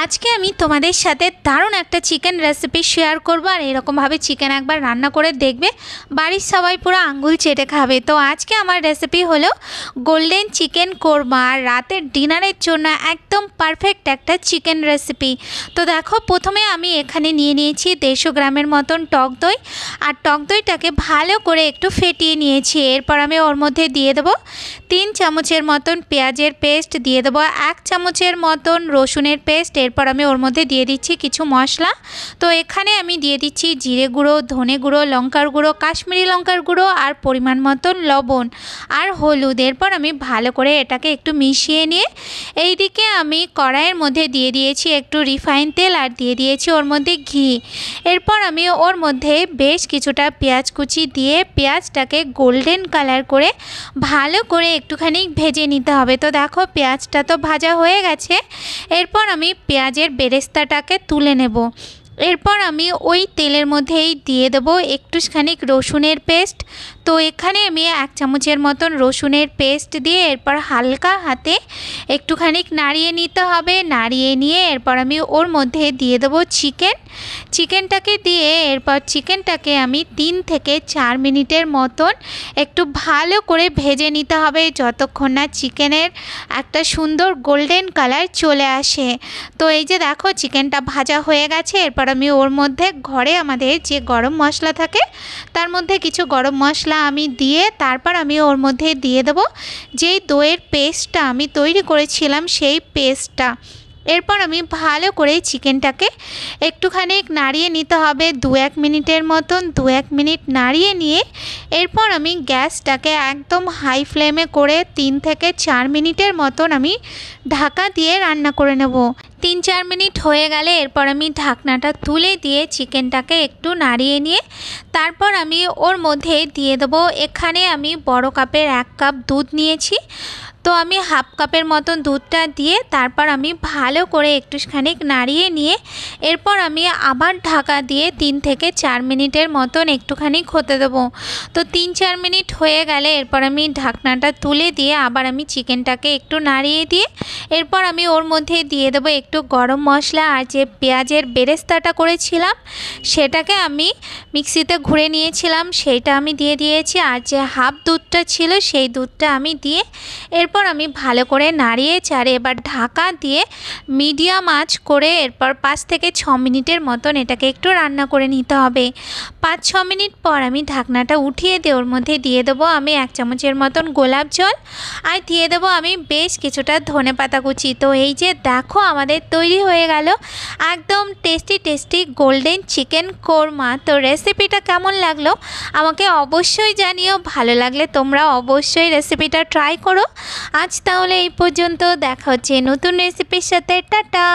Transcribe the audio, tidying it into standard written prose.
আজকে আমি তোমাদের সাথে দারুণ একটা চিকেন রেসিপি শেয়ার করব। আর এরকমভাবে চিকেন একবার রান্না করে দেখবে, বাড়ির সবাই পুরো আঙ্গুল চেটে খাবে। তো আজকে আমার রেসিপি হলো গোল্ডেন চিকেন কোরমা, আর রাতের ডিনারের জন্য একদম পারফেক্ট একটা চিকেন রেসিপি। তো দেখো, প্রথমে আমি এখানে নিয়ে নিয়েছি 150 গ্রামের মতন টক দই, আর টক দইটাকে ভালো করে একটু ফেটিয়ে নিয়েছি। এরপর আমি ওর মধ্যে দিয়ে দেবো 3 চামচের মতন পেঁয়াজের পেস্ট, দিয়ে দেবো 1 চামচের মতন রসুনের পেস্ট। এরপর আমি ওর মধ্যে দিয়ে দিচ্ছি কিছু মশলা। তো এখানে আমি দিয়ে দিচ্ছি জিরে গুঁড়ো, ধনে গুঁড়ো, লঙ্কার গুঁড়ো, কাশ্মীরি লঙ্কার গুঁড়ো, আর পরিমাণ মতন লবণ আর হলুদ। এরপর আমি ভালো করে এটাকে একটু মিশিয়ে নিয়ে এইদিকে আমি কড়াইয়ের মধ্যে দিয়ে দিয়েছি একটু রিফাইন তেল, আর দিয়ে দিয়েছি ওর মধ্যে ঘি। এরপর আমি ওর মধ্যে বেশ কিছুটা পেঁয়াজ কুচি দিয়ে পেঁয়াজটাকে গোল্ডেন কালার করে ভালো করে একটুখানি ভেজে নিতে হবে। তো দেখো, পেঁয়াজটা তো ভাজা হয়ে গেছে। এরপর আমি পেঁয়াজের বেরেস্তাটাকে তুলে নেব। এরপর আমি ওই তেলের মধ্যেই দিয়ে দেবো একটুখানি রসুনের পেস্ট। তো এখানে আমি 1 চামচের মতন রসুনের পেস্ট দিয়ে এরপর হালকা হাতে একটুখানি নাড়িয়ে নিতে হবে। নাড়িয়ে নিয়ে এরপর আমি ওর মধ্যে দিয়ে দেবো চিকেনটাকে দিয়ে এরপর চিকেনটাকে আমি 3 থেকে 4 মিনিটের মতন একটু ভালো করে ভেজে নিতে হবে, যতক্ষণ না চিকেনের একটা সুন্দর গোল্ডেন কালার চলে আসে। তো এই যে দেখো, চিকেনটা ভাজা হয়ে গেছে। এরপর আমি ওর মধ্যে ঘরে আমাদের যে গরম মশলা থাকে তার মধ্যে কিছু গরম মশলা আমি দিয়ে তারপর আমি ওর মধ্যে দিয়ে দেবো যেই দইয়ের পেস্টটা আমি তৈরি করেছিলাম সেই পেস্টটা। এরপর আমি ভালো করে চিকেনটাকে একটুখানি নাড়িয়ে নিতে হবে 2-1 মিনিটের মতন। 2-1 মিনিট নাড়িয়ে নিয়ে এরপর আমি গ্যাসটাকে একদম হাই ফ্লেমে করে 3 থেকে 4 মিনিটের মতন আমি ঢাকা দিয়ে রান্না করে নেব। 3-4 মিনিট হয়ে গেলে এরপর আমি ঢাকনাটা তুলে দিয়ে চিকেনটাকে একটু নাড়িয়ে নিয়ে তারপর আমি ওর মধ্যে দিয়ে দেবো, এখানে আমি বড় কাপের 1 কাপ দুধ নিয়েছি। তো আমি হাফ কাপের মতন দুধটা দিয়ে তারপর আমি ভালো করে একটুখানি নাড়িয়ে নিয়ে এরপর আমি আবার ঢাকা দিয়ে 3 থেকে 4 মিনিটের মতন একটুখানি হতে দেবো। তো 3-4 মিনিট হয়ে গেলে এরপর আমি ঢাকনাটা তুলে দিয়ে আবার আমি চিকেনটাকে একটু নাড়িয়ে দিয়ে এরপর আমি ওর মধ্যে দিয়ে দেবো একটু গরম মশলা, আর যে পেঁয়াজের বেরেস্তাটা করেছিলাম সেটাকে আমি মিক্সিতে ঘুরে নিয়েছিলাম সেইটা আমি দিয়ে দিয়েছি, আর যে হাফ দুধটা ছিল সেই দুধটা আমি দিয়ে এরপর আমি ভালো করে নাড়িয়ে চাড়ে এবার ঢাকা দিয়ে মিডিয়াম আঁচ করে এরপর 5 থেকে 6 মিনিটের মতন এটাকে একটু রান্না করে নিতে হবে। 5-6 মিনিট পর আমি ঢাকনাটা উঠিয়ে দিয়ে ওর মধ্যে দিয়ে দেবো আমি 1 চামচের মতন গোলাপ জল, আর দিয়ে দেবো আমি বেশ কিছুটা ধনেপাতা কুচি। তো এই যে দেখো, আমাদের তৈরি হয়ে গেল একদম টেস্টি গোল্ডেন চিকেন কোরমা। তো রেসিপিটা কেমন লাগলো আমাকে অবশ্যই জানিও। ভালো লাগলে তোমরা অবশ্যই রেসিপিটা ট্রাই করো। আজ তাহলে এই পর্যন্ত, দেখা হচ্ছে নতুন রেসিপির সাথে। টাটা।